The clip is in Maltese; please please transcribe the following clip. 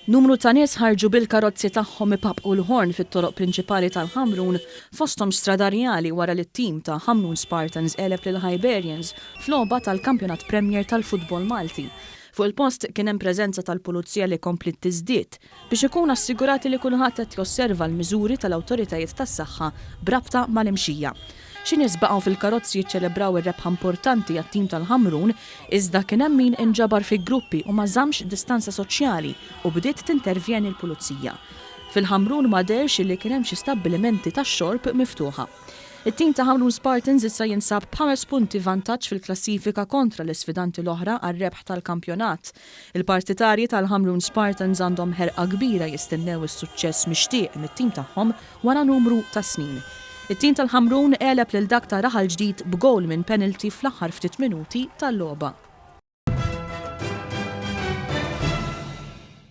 Numru ta' nies ħarġu bil-karozzi tagħhom ipapqu l-ħorn fit-toroq prinċipali tal-Ħamrun fosthom stradarjali wara li t-tim ta' Ħamrun Spartans għeleb lil Hibernians f'logħba tal-Kampjonat Premier tal-Futbol Malti. Fuq il-post kien hemm preżenza tal-pulizija li komplit tiżdied biex ikun assigurati li kulħadd qed josserva l-miżuri tal-awtoritajiet tas-saħħa brabta mal-imxija. Xi nies baqgħu fil-karozzi jiċċelebraw ir-rebħa importanti għat-tim tal-Ħamrun iżda kien hemm min inġabar fi gruppi u ma żammx distanza soċjali u bdiet tintervjeni l-pulizija. Fil-Ħamrun ma derx li kien hemm xi stabbilimenti tax-xorb miftuħa. It-tim ta' Ħamrun Spartans issa jinsab b'5 punti vantaġġ fil-klassifika kontra l-isfidanti l-oħra għar-rebħ tal-kampjonat. Il-partitarji tal-Ħamrun Spartans għandhom ħerqa kbira jistennew is-suċċess mixtieq mit-tim tagħhom wara numru ta' snin. It-tim tal-Ħamrun għeleb lil dak ta' Raħal Ġdid b'gowl minn penalty fl-aħħar ftit minuti tal-logħba.